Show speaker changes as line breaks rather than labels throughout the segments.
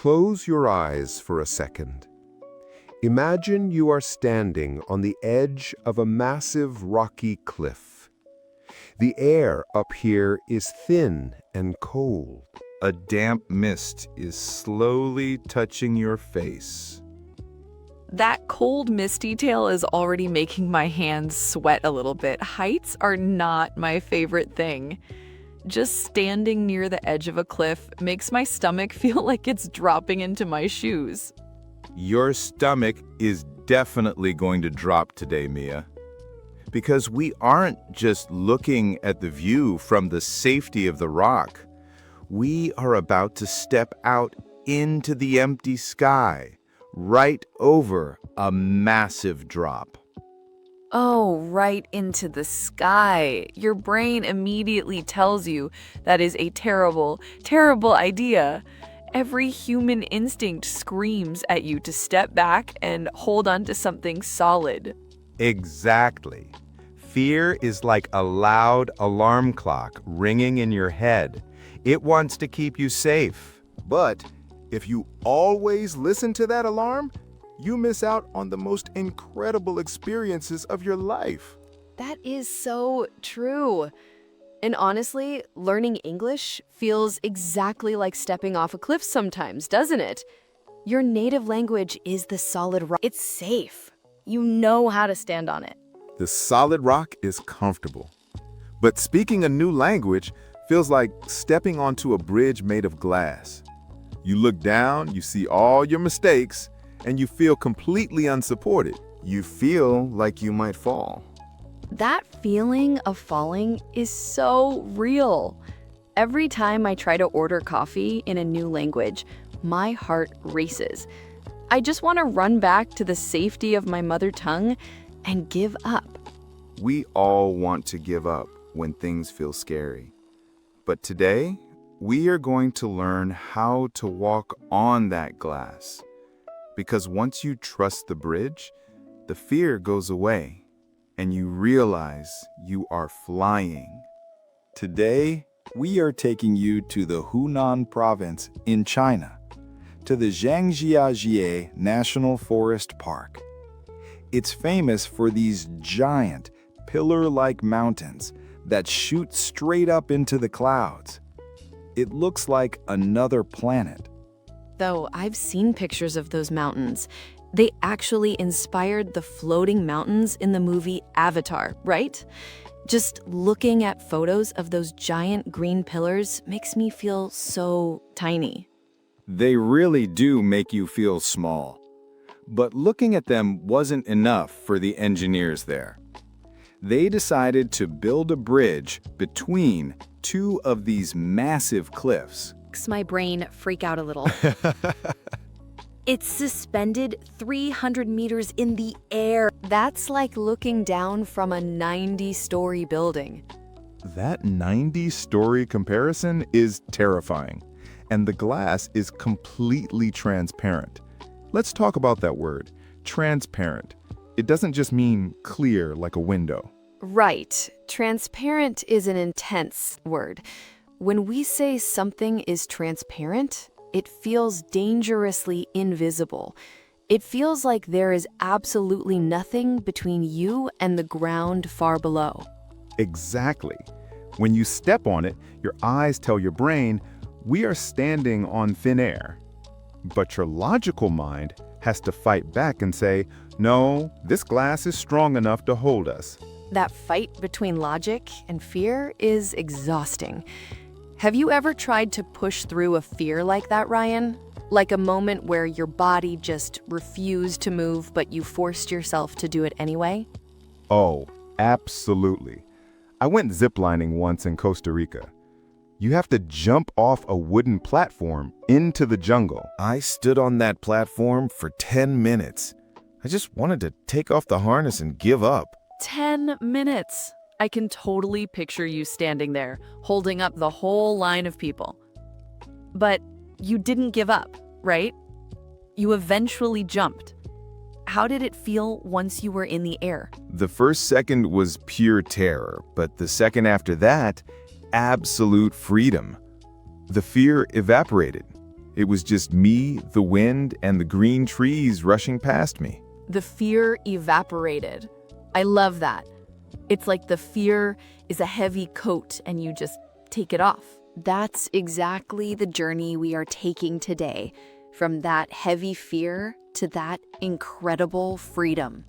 Close your eyes for a second. Imagine you are standing on the edge of a massive rocky cliff. The air up here is thin and cold.
A damp mist is slowly touching your face.
That cold mist detail is already making my hands sweat a little bit. Heights are not my favorite thing. Just standing near the edge of a cliff makes my stomach feel like it's dropping into my shoes.
Your stomach is definitely going to drop today, Mia. Because we aren't just looking at the view from the safety of the rock. We are about to step out into the empty sky, right over a massive drop.
Oh, right into the sky. Your brain immediately tells you that is a terrible, terrible idea. Every human instinct screams at you to step back and hold on to something solid.
Exactly. Fear is like a loud alarm clock ringing in your head. It wants to keep you safe.
But if you always listen to that alarm, you miss out on the most incredible experiences of your life.
That is so true. And honestly, learning English feels exactly like stepping off a cliff sometimes, doesn't it? Your native language is the solid rock. It's safe. You know how to stand on it.
The solid rock is comfortable. But speaking a new language feels like stepping onto a bridge made of glass. You look down, you see all your mistakes, and you feel completely unsupported. You feel like you might fall.
That feeling of falling is so real. Every time I try to order coffee in a new language, my heart races. I just want to run back to the safety of my mother tongue and give up.
We all want to give up when things feel scary. But today, we are going to learn how to walk on that glass. Because once you trust the bridge, the fear goes away, and you realize you are flying.
Today, we are taking you to the Hunan province in China, to the Zhangjiajie National Forest Park. It's famous for these giant, pillar-like mountains that shoot straight up into the clouds. It looks like another planet.
Though I've seen pictures of those mountains. They actually inspired the floating mountains in the movie Avatar, right? Just looking at photos of those giant green pillars makes me feel so tiny.
They really do make you feel small. But looking at them wasn't enough for the engineers there. They decided to build a bridge between two of these massive cliffs.
Makes my brain freak out a little. It's suspended 300 meters in the air. That's like looking down from a 90-story building.
That 90-story comparison is terrifying, and the glass is completely transparent. Let's talk about that word, transparent. It doesn't just mean clear like a window.
Right. Transparent is an intense word. When we say something is transparent, it feels dangerously invisible. It feels like there is absolutely nothing between you and the ground far below.
Exactly. When you step on it, your eyes tell your brain, we are standing on thin air. But your logical mind has to fight back and say, no, this glass is strong enough to hold us.
That fight between logic and fear is exhausting. Have you ever tried to push through a fear like that, Ryan? Like a moment where your body just refused to move, but you forced yourself to do it anyway?
Oh, absolutely. I went ziplining once in Costa Rica. You have to jump off a wooden platform into the jungle.
I stood on that platform for 10 minutes. I just wanted to take off the harness and give up.
10 minutes. I can totally picture you standing there, holding up the whole line of people. But you didn't give up, right? You eventually jumped. How did it feel once you were in the air?
The first second was pure terror, but the second after that, absolute freedom. The fear evaporated. It was just me, the wind, and the green trees rushing past me.
The fear evaporated. I love that. It's like the fear is a heavy coat and you just take it off. That's exactly the journey we are taking today, from that heavy fear to that incredible freedom.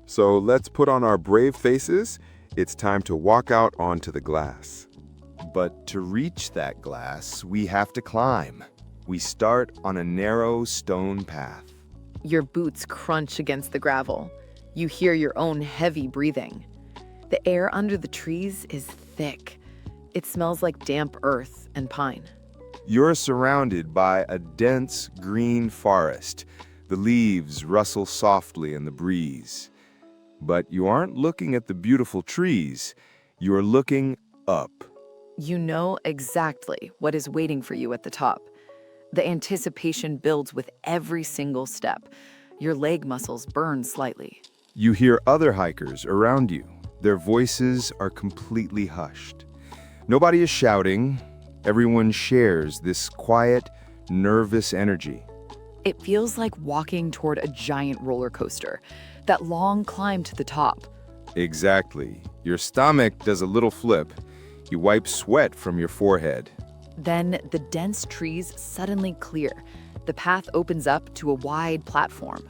So let's put on our brave faces. It's time to walk out onto the glass.
But to reach that glass, we have to climb. We start on a narrow stone path.
Your boots crunch against the gravel. You hear your own heavy breathing. The air under the trees is thick. It smells like damp earth and pine.
You're surrounded by a dense green forest. The leaves rustle softly in the breeze. But you aren't looking at the beautiful trees. You're looking up.
You know exactly what is waiting for you at the top. The anticipation builds with every single step. Your leg muscles burn slightly.
You hear other hikers around you. Their voices are completely hushed. Nobody is shouting. Everyone shares this quiet, nervous energy.
It feels like walking toward a giant roller coaster, that long climb to the top.
Exactly. Your stomach does a little flip. You wipe sweat from your forehead.
Then the dense trees suddenly clear. The path opens up to a wide platform.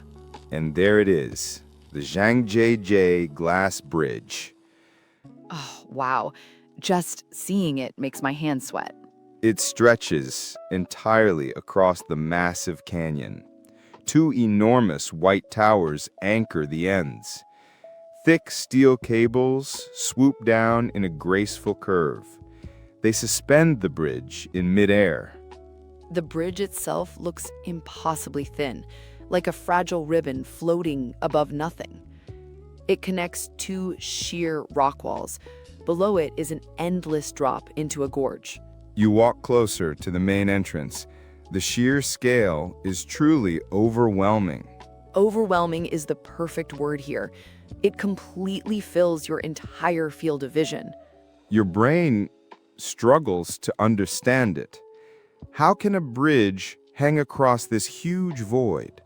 And there it is, the Zhangjiajie Glass Bridge.
Oh, wow. Just seeing it makes my hands sweat.
It stretches entirely across the massive canyon. Two enormous white towers anchor the ends. Thick steel cables swoop down in a graceful curve. They suspend the bridge in midair.
The bridge itself looks impossibly thin, like a fragile ribbon floating above nothing. It connects two sheer rock walls. Below it is an endless drop into a gorge.
You walk closer to the main entrance. The sheer scale is truly overwhelming.
Overwhelming is the perfect word here. It completely fills your entire field of vision.
Your brain struggles to understand it. How can a bridge hang across this huge void?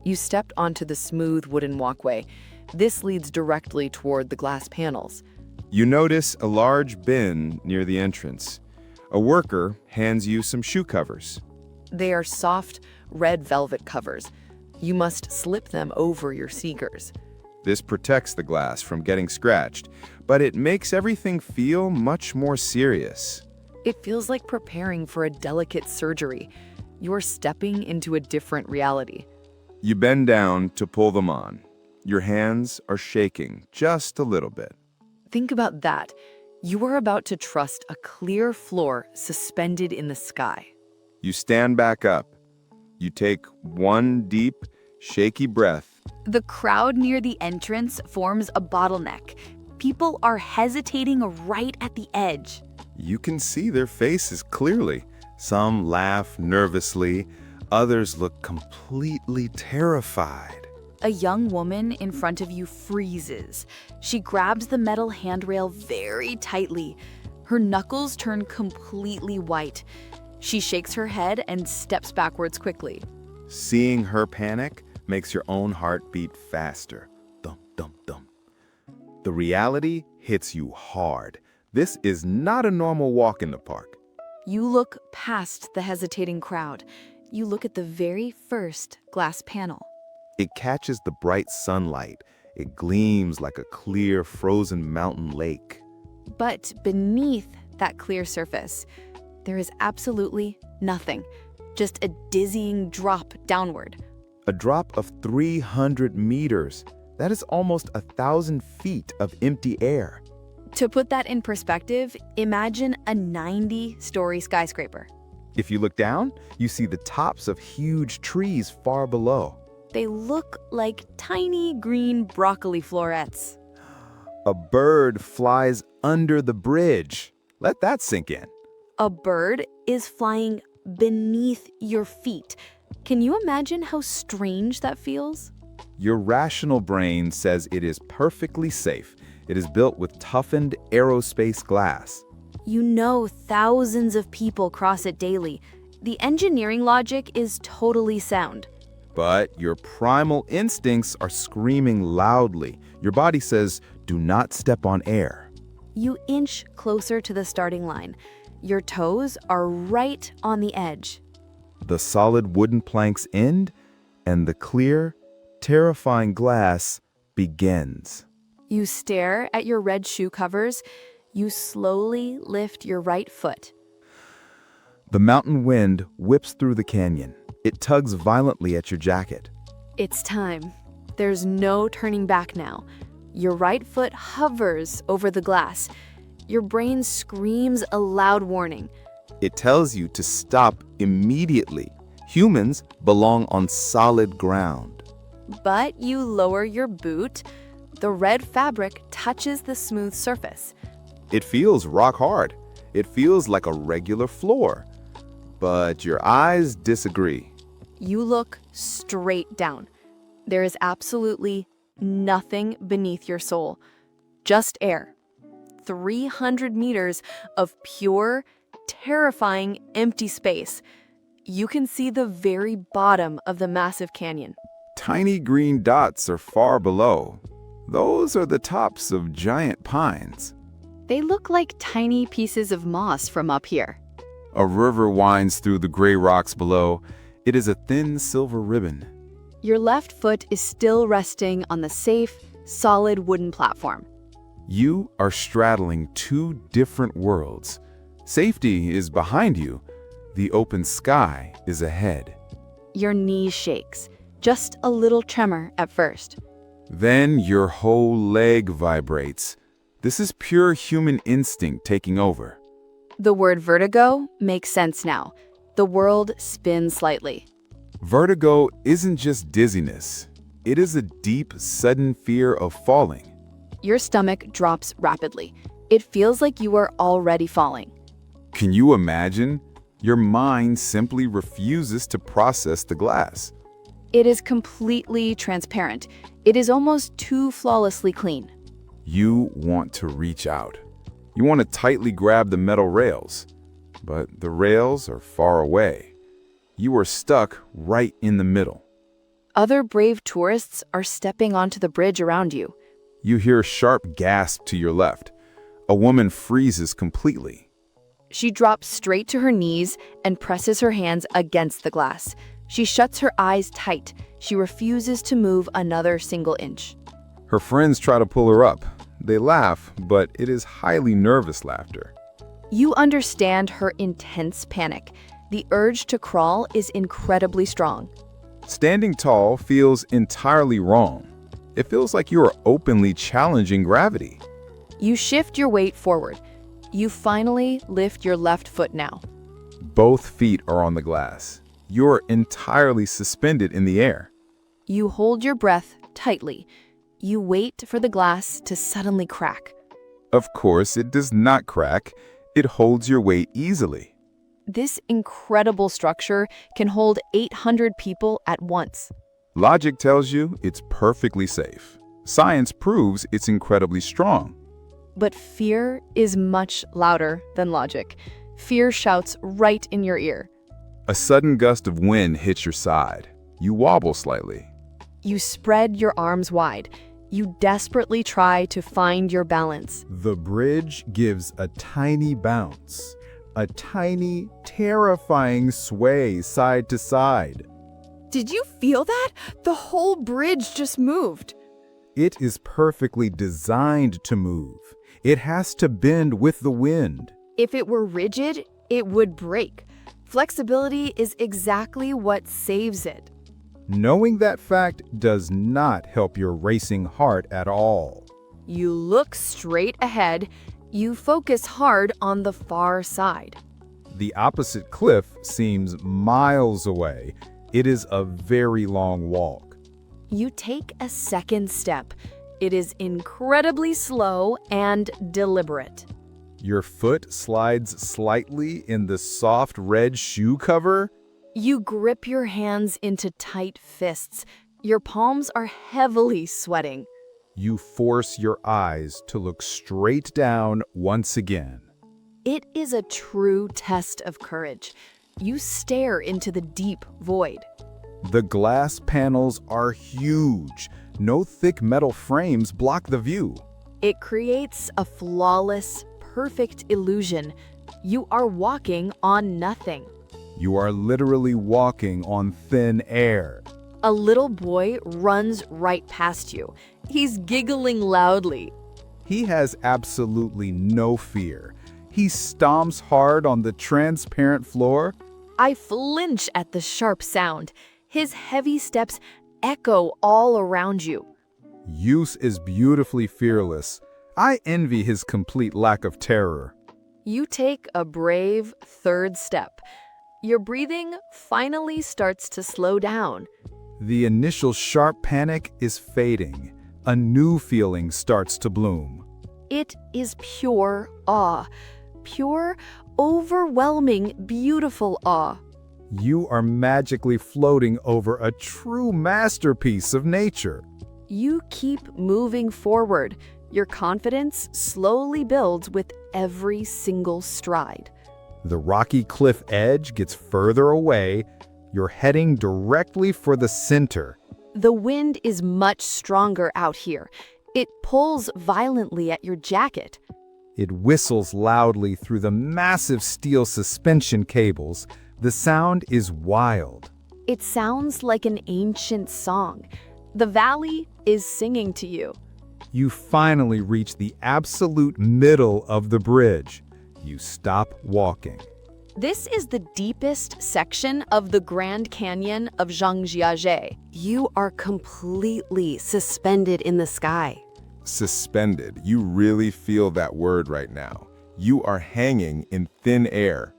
You stepped onto the smooth wooden walkway. This leads directly toward the glass panels.
You notice a large bin near the entrance. A worker hands you some shoe covers.
They are soft, red velvet covers. You must slip them over your sneakers.
This protects the glass from getting scratched, but it makes everything feel much more serious.
It feels like preparing for a delicate surgery. You're stepping into a different reality.
You bend down to pull them on. Your hands are shaking just a little bit.
Think about that. You are about to trust a clear floor suspended in the sky.
You stand back up. You take one deep, shaky breath.
The crowd near the entrance forms a bottleneck. People are hesitating right at the edge.
You can see their faces clearly. Some laugh nervously. Others look completely terrified.
A young woman in front of you freezes. She grabs the metal handrail very tightly. Her knuckles turn completely white. She shakes her head and steps backwards quickly.
Seeing her panic makes your own heart beat faster. Dum, dum, dum. The reality hits you hard. This is not a normal walk in the park.
You look past the hesitating crowd. You look at the very first glass panel.
It catches the bright sunlight. It gleams like a clear, frozen mountain lake.
But beneath that clear surface, there is absolutely nothing. Just a dizzying drop downward.
A drop of 300 meters. That is almost 1,000 feet of empty air.
To put that in perspective, imagine a 90-story skyscraper.
If you look down, you see the tops of huge trees far below.
They look like tiny green broccoli florets.
A bird flies under the bridge. Let that sink in.
A bird is flying beneath your feet. Can you imagine how strange that feels?
Your rational brain says it is perfectly safe. It is built with toughened aerospace glass.
You know thousands of people cross it daily. The engineering logic is totally sound.
But your primal instincts are screaming loudly. Your body says, do not step on air.
You inch closer to the starting line. Your toes are right on the edge.
The solid wooden planks end, and the clear, terrifying glass begins.
You stare at your red shoe covers. You slowly lift your right foot.
The mountain wind whips through the canyon. It tugs violently at your jacket.
It's time. There's no turning back now. Your right foot hovers over the glass. Your brain screams a loud warning.
It tells you to stop immediately. Humans belong on solid ground.
But you lower your boot. The red fabric touches the smooth surface.
It feels rock hard. It feels like a regular floor. But your eyes disagree.
You look straight down. There is absolutely nothing beneath your sole. Just air. 300 meters of pure, terrifying, empty space. You can see the very bottom of the massive canyon.
Tiny green dots are far below. Those are the tops of giant pines.
They look like tiny pieces of moss from up here.
A river winds through the gray rocks below. It is a thin silver ribbon.
Your left foot is still resting on the safe, solid wooden platform.
You are straddling two different worlds. Safety is behind you. The open sky is ahead.
Your knee shakes, just a little tremor at first.
Then your whole leg vibrates. This is pure human instinct taking over.
The word vertigo makes sense now. The world spins slightly.
Vertigo isn't just dizziness. It is a deep, sudden fear of falling.
Your stomach drops rapidly. It feels like you are already falling.
Can you imagine? Your mind simply refuses to process the glass.
It is completely transparent. It is almost too flawlessly clean.
You want to reach out. You want to tightly grab the metal rails, but the rails are far away. You are stuck right in the middle.
Other brave tourists are stepping onto the bridge around you.
You hear a sharp gasp to your left. A woman freezes completely.
She drops straight to her knees and presses her hands against the glass. She shuts her eyes tight. She refuses to move another single inch.
Her friends try to pull her up. They laugh, but it is highly nervous laughter.
You understand her intense panic. The urge to crawl is incredibly strong.
Standing tall feels entirely wrong. It feels like you are openly challenging gravity.
You shift your weight forward. You finally lift your left foot now.
Both feet are on the glass. You are entirely suspended in the air.
You hold your breath tightly. You wait for the glass to suddenly crack.
Of course, it does not crack. It holds your weight easily.
This incredible structure can hold 800 people at once.
Logic tells you it's perfectly safe. Science proves it's incredibly strong.
But fear is much louder than logic. Fear shouts right in your ear.
A sudden gust of wind hits your side. You wobble slightly.
You spread your arms wide. You desperately try to find your balance.
The bridge gives a tiny bounce, a tiny, terrifying sway side to side.
Did you feel that? The whole bridge just moved.
It is perfectly designed to move. It has to bend with the wind.
If it were rigid, it would break. Flexibility is exactly what saves it.
Knowing that fact does not help your racing heart at all.
You look straight ahead. You focus hard on the far side.
The opposite cliff seems miles away. It is a very long walk.
You take a second step. It is incredibly slow and deliberate.
Your foot slides slightly in the soft red shoe cover.
You grip your hands into tight fists. Your palms are heavily sweating.
You force your eyes to look straight down once again.
It is a true test of courage.
You stare into the deep void.
The glass panels are huge. No thick metal frames block the view.
It creates a flawless, perfect illusion. You are walking on nothing.
You are literally walking on thin air.
A little boy runs right past you. He's giggling loudly.
He has absolutely no fear. He stomps hard on the transparent floor.
I flinch at the sharp sound. His heavy steps echo all around you.
Yus is beautifully fearless. I envy his complete lack of terror.
You take a brave third step. Your breathing finally starts to slow down.
The initial sharp panic is fading. A new feeling starts to bloom.
It is pure awe. Pure, overwhelming, beautiful awe.
You are magically floating over a true masterpiece of nature.
You keep moving forward. Your confidence slowly builds with every single stride.
The rocky cliff edge gets further away. You're heading directly for the center.
The wind is much stronger out here. It pulls violently at your jacket.
It whistles loudly through the massive steel suspension cables. The sound is wild.
It sounds like an ancient song. The valley is singing to you.
You finally reach the absolute middle of the bridge. You stop walking.
This is the deepest section of the Grand Canyon of Zhangjiajie.
You are completely suspended in the sky.
Suspended. You really feel that word right now. You are hanging in thin air.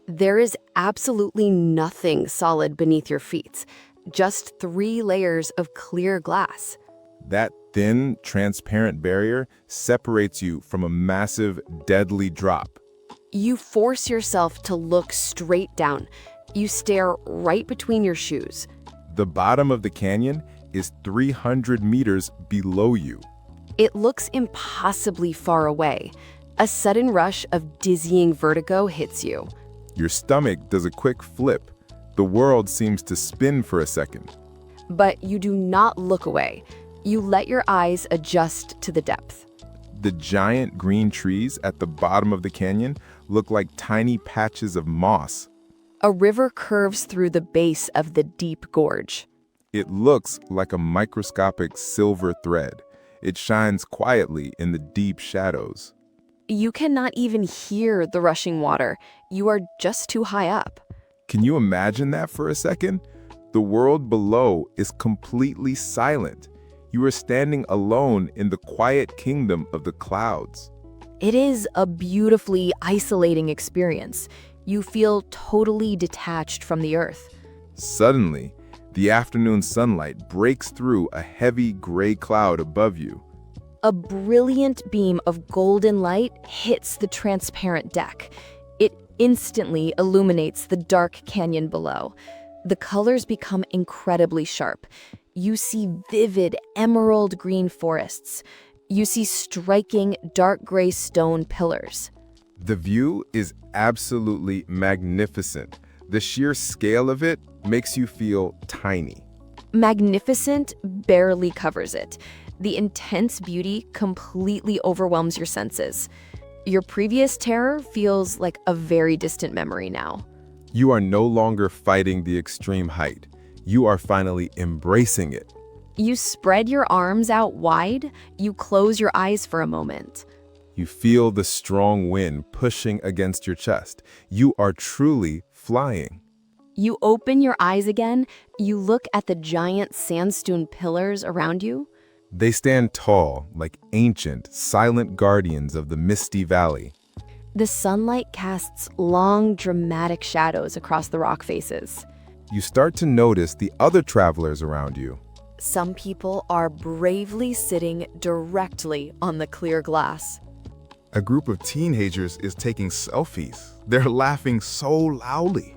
There is absolutely nothing solid beneath your feet, just 3 layers of clear glass.
That thin, transparent barrier separates you from a massive, deadly drop.
You force yourself to look straight down. You stare right between your shoes.
The bottom of the canyon is 300 meters below you.
It looks impossibly far away. A sudden rush of dizzying vertigo hits you.
Your stomach does a quick flip. The world seems to spin for a second.
But you do not look away. You let your eyes adjust to the depth.
The giant green trees at the bottom of the canyon look like tiny patches of moss.
A river curves through the base of the deep gorge.
It looks like a microscopic silver thread. It shines quietly in the deep shadows.
You cannot even hear the rushing water. You are just too high up.
Can you imagine that for a second? The world below is completely silent. You are standing alone in the quiet kingdom of the clouds.
It is a beautifully isolating experience. You feel totally detached from the earth.
Suddenly, the afternoon sunlight breaks through a heavy gray cloud above you.
A brilliant beam of golden light hits the transparent deck. It instantly illuminates the dark canyon below. The colors become incredibly sharp. You see vivid emerald green forests. You see striking dark gray stone pillars.
The view is absolutely magnificent. The sheer scale of it makes you feel tiny.
Magnificent barely covers it. The intense beauty completely overwhelms your senses. Your previous terror feels like a very distant memory now.
You are no longer fighting the extreme height. You are finally embracing it.
You spread your arms out wide. You close your eyes for a moment.
You feel the strong wind pushing against your chest. You are truly flying.
You open your eyes again. You look at the giant sandstone pillars around you.
They stand tall, like ancient, silent guardians of the misty valley.
The sunlight casts long, dramatic shadows across the rock faces.
You start to notice the other travelers around you.
Some people are bravely sitting directly on the clear glass.
A group of teenagers is taking selfies. They're laughing so loudly.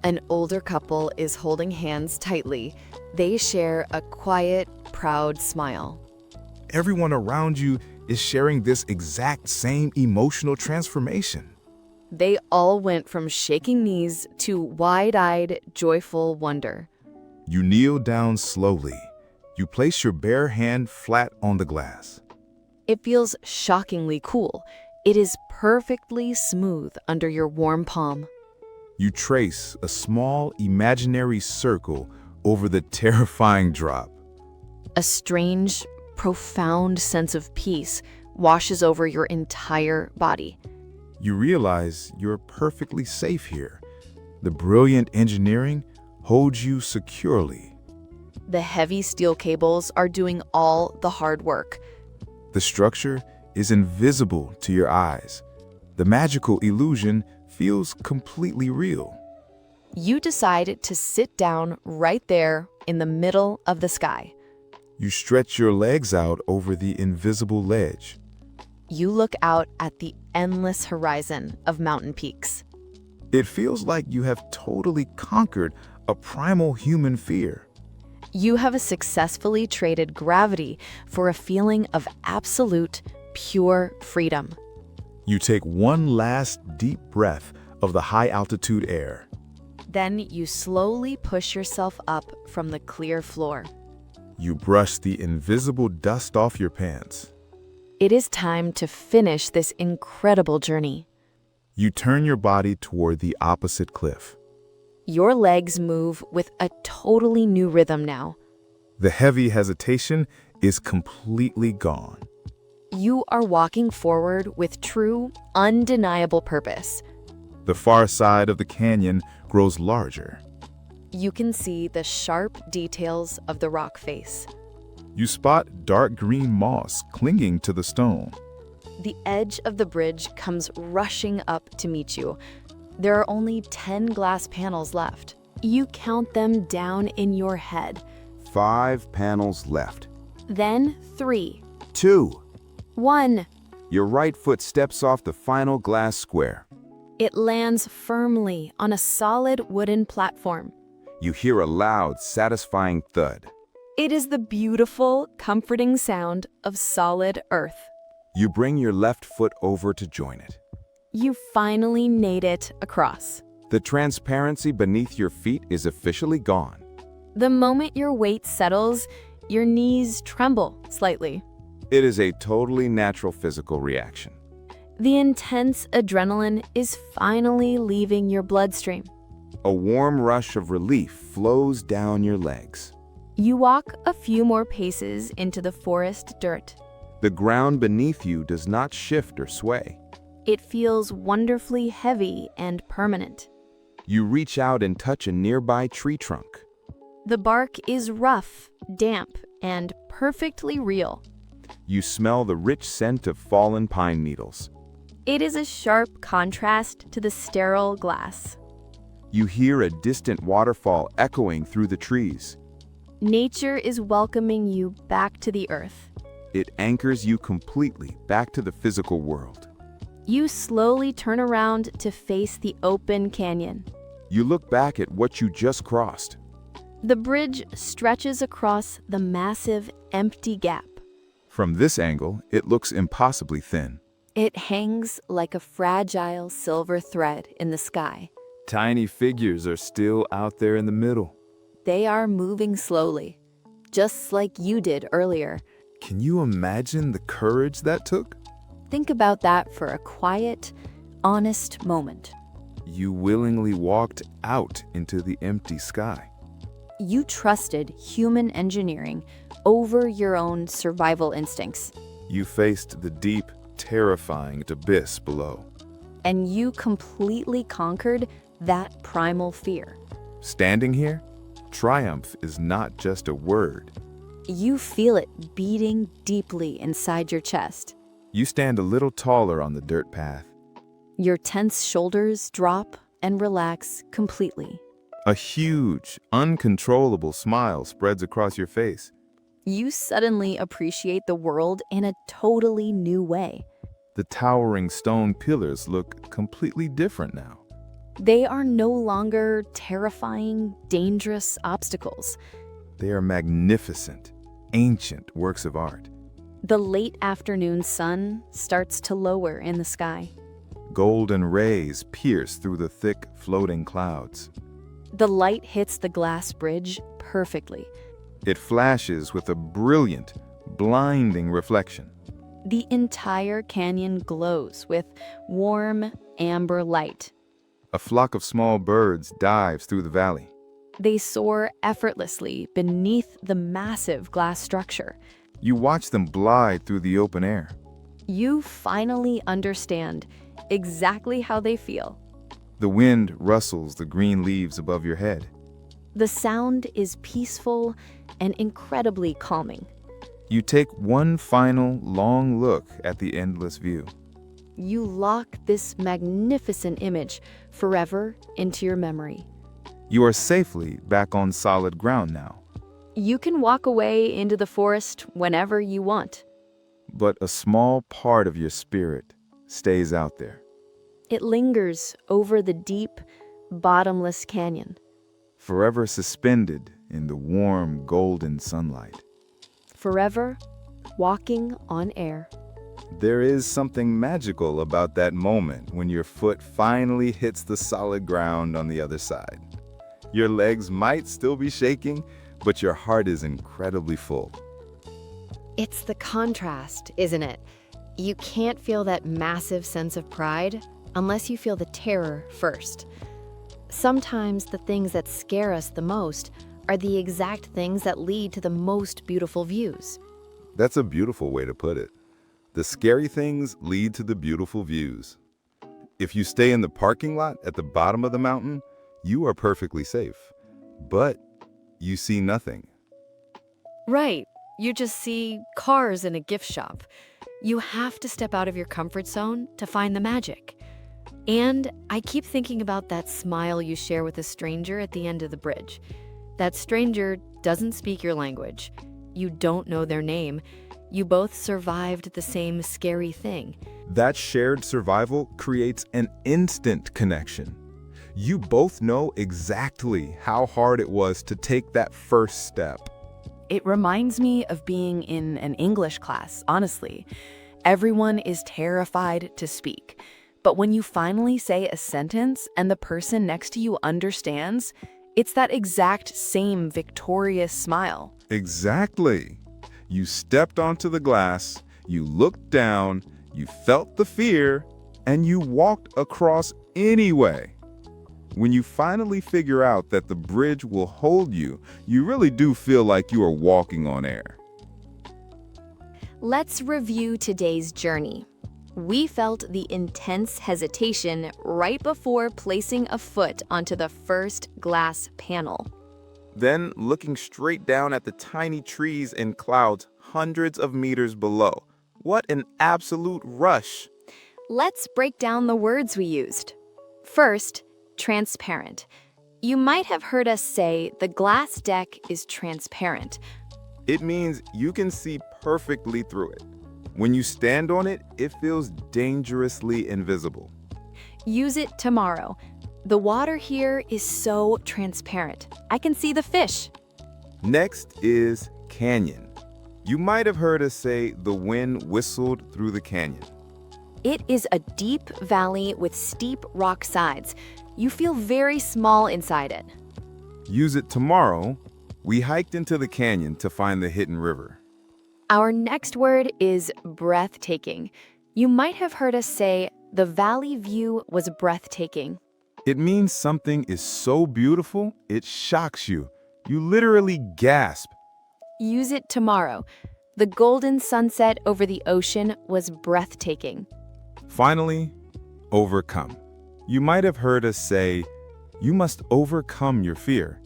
An older couple is holding hands tightly. They share a quiet, proud smile.
Everyone around you is sharing this exact same emotional transformation.
They all went from shaking knees to wide-eyed, joyful wonder.
You kneel down slowly. You place your bare hand flat on the glass.
It feels shockingly cool. It is perfectly smooth under your warm palm.
You trace a small imaginary circle over the terrifying drop.
A strange, profound sense of peace washes over your entire body.
You realize you're perfectly safe here. The brilliant engineering holds you securely.
The heavy steel cables are doing all the hard work.
The structure is invisible to your eyes. The magical illusion feels completely real.
You decide to sit down right there in the middle of the sky.
You stretch your legs out over the invisible ledge.
You look out at the endless horizon of mountain peaks.
It feels like you have totally conquered a primal human fear.
You have successfully traded gravity for a feeling of absolute, pure freedom.
You take one last deep breath of the high-altitude air.
Then you slowly push yourself up from the clear floor.
You brush the invisible dust off your pants.
It is time to finish this incredible journey.
You turn your body toward the opposite cliff.
Your legs move with a totally new rhythm now.
The heavy hesitation is completely gone.
You are walking forward with true, undeniable purpose.
The far side of the canyon grows larger.
You can see the sharp details of the rock face.
You spot dark green moss clinging to the stone.
The edge of the bridge comes rushing up to meet you. There are only 10 glass panels left. You count them down in your head.
5 panels left.
Then 3.
2.
1.
Your right foot steps off the final glass square.
It lands firmly on a solid wooden platform.
You hear a loud, satisfying thud.
It is the beautiful, comforting sound of solid earth.
You bring your left foot over to join it.
You finally made it across.
The transparency beneath your feet is officially gone.
The moment your weight settles, your knees tremble slightly.
It is a totally natural physical reaction.
The intense adrenaline is finally leaving your bloodstream.
A warm rush of relief flows down your legs.
You walk a few more paces into the forest dirt.
The ground beneath you does not shift or sway.
It feels wonderfully heavy and permanent.
You reach out and touch a nearby tree trunk.
The bark is rough, damp, and perfectly real.
You smell the rich scent of fallen pine needles.
It is a sharp contrast to the sterile glass.
You hear a distant waterfall echoing through the trees.
Nature is welcoming you back to the earth.
It anchors you completely back to the physical world.
You slowly turn around to face the open canyon.
You look back at what you just crossed.
The bridge stretches across the massive, empty gap.
From this angle, it looks impossibly thin.
It hangs like a fragile silver thread in the sky.
Tiny figures are still out there in the middle.
They are moving slowly, just like you did earlier.
Can you imagine the courage that took?
Think about that for a quiet, honest moment.
You willingly walked out into the empty sky.
You trusted human engineering over your own survival instincts.
You faced the deep, terrifying abyss below.
And you completely conquered that primal fear.
Standing here, triumph is not just a word.
You feel it beating deeply inside your chest.
You stand a little taller on the dirt path.
Your tense shoulders drop and relax completely.
A huge, uncontrollable smile spreads across your face.
You suddenly appreciate the world in a totally new way.
The towering stone pillars look completely different now.
They are no longer terrifying, dangerous obstacles.
They are magnificent, ancient works of art.
The late afternoon sun starts to lower in the sky.
Golden rays pierce through the thick, floating clouds.
The light hits the glass bridge perfectly.
It flashes with a brilliant, blinding reflection.
The entire canyon glows with warm, amber light.
A flock of small birds dives through the valley.
They soar effortlessly beneath the massive glass structure.
You watch them glide through the open air.
You finally understand exactly how they feel.
The wind rustles the green leaves above your head.
The sound is peaceful and incredibly calming.
You take one final, long look at the endless view.
You lock this magnificent image forever into your memory.
You are safely back on solid ground now.
You can walk away into the forest whenever you want.
But a small part of your spirit stays out there.
It lingers over the deep, bottomless canyon.
Forever suspended in the warm, golden sunlight.
Forever walking on air.
There is something magical about that moment when your foot finally hits the solid ground on the other side. Your legs might still be shaking, but your heart is incredibly full.
It's the contrast, isn't it? You can't feel that massive sense of pride unless you feel the terror first. Sometimes the things that scare us the most are the exact things that lead to the most beautiful views.
That's a beautiful way to put it. The scary things lead to the beautiful views. If you stay in the parking lot at the bottom of the mountain, you are perfectly safe, but you see nothing.
Right. You just see cars in a gift shop. You have to step out of your comfort zone to find the magic. And I keep thinking about that smile you share with a stranger at the end of the bridge. That stranger doesn't speak your language. You don't know their name. You both survived the same scary thing.
That shared survival creates an instant connection. You both know exactly how hard it was to take that first step.
It reminds me of being in an English class, honestly. Everyone is terrified to speak. But when you finally say a sentence and the person next to you understands, it's that exact same victorious smile.
Exactly. You stepped onto the glass, you looked down, you felt the fear, and you walked across anyway. When you finally figure out that the bridge will hold you, you really do feel like you are walking on air.
Let's review today's journey. We felt the intense hesitation right before placing a foot onto the first glass panel.
Then looking straight down at the tiny trees and clouds hundreds of meters below. What an absolute rush!
Let's break down the words we used. First, transparent. You might have heard us say the glass deck is transparent.
It means you can see perfectly through it. When you stand on it, it feels dangerously invisible.
Use it tomorrow. The water here is so transparent. I can see the fish.
Next is canyon. You might have heard us say the wind whistled through the canyon.
It is a deep valley with steep rock sides. You feel very small inside it.
Use it tomorrow. We hiked into the canyon to find the hidden river.
Our next word is breathtaking. You might have heard us say the valley view was breathtaking.
It means something is so beautiful, it shocks you. You literally gasp.
Use it tomorrow. The golden sunset over the ocean was breathtaking.
Finally, overcome. You might have heard us say, you must overcome your fear.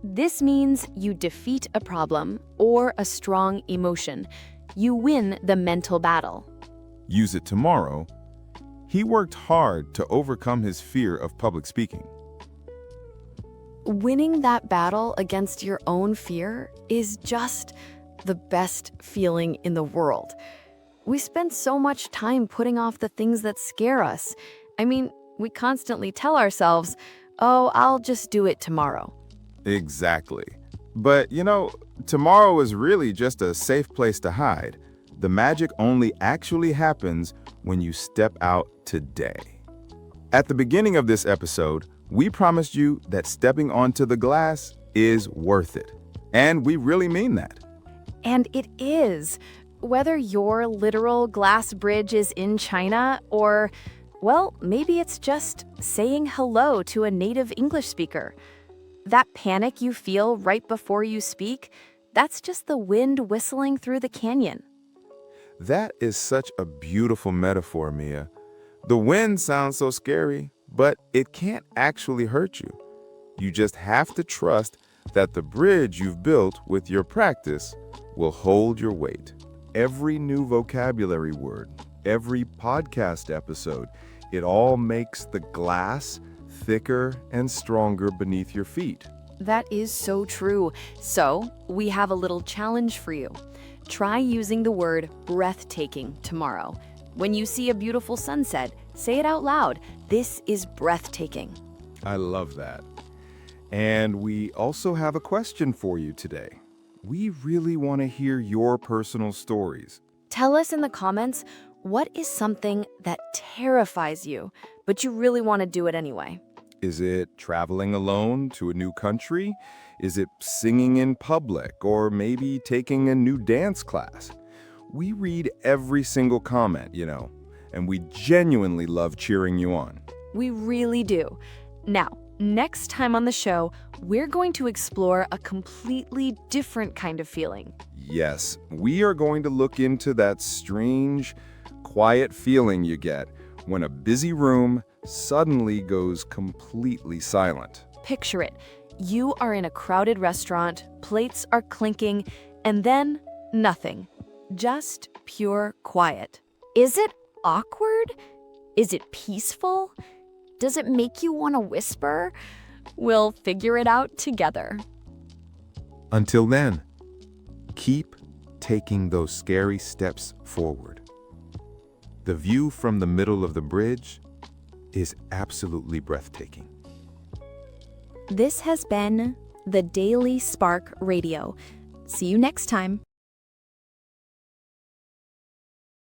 This means you defeat a problem or a strong emotion. You win the mental battle.
Use it tomorrow. He worked hard to overcome his fear of public speaking.
Winning that battle against your own fear is just the best feeling in the world. We spend so much time putting off the things that scare us. I mean, we constantly tell ourselves, oh, I'll just do it tomorrow.
Exactly. But, tomorrow is really just a safe place to hide. The magic only actually happens when you step out today. At the beginning of this episode, we promised you that stepping onto the glass is worth it. And we really mean that.
And it is. Whether your literal glass bridge is in China or, well, maybe it's just saying hello to a native English speaker. That panic you feel right before you speak, that's just the wind whistling through the canyon.
That is such a beautiful metaphor, Mia. The wind sounds so scary, but it can't actually hurt you. You just have to trust that the bridge you've built with your practice will hold your weight. Every new vocabulary word, every podcast episode, it all makes the glass thicker and stronger beneath your feet.
That is so true. So, we have a little challenge for you. Try using the word breathtaking tomorrow. When you see a beautiful sunset, say it out loud. This is breathtaking.
I love that. And we also have a question for you today. We really want to hear your personal stories.
Tell us in the comments, what is something that terrifies you, but you really want to do it anyway?
Is it traveling alone to a new country? Is it singing in public or maybe taking a new dance class? We read every single comment, and we genuinely love cheering you on.
We really do. Now, next time on the show, we're going to explore a completely different kind of feeling.
Yes, we are going to look into that strange, quiet feeling you get when a busy room suddenly goes completely silent.
Picture it. You are in a crowded restaurant, plates are clinking, and then nothing. Just pure quiet. Is it awkward? Is it peaceful? Does it make you want to whisper? We'll figure it out together.
Until then, keep taking those scary steps forward. The view from the middle of the bridge is absolutely breathtaking.
This has been the Daily Spark Radio. See you next time.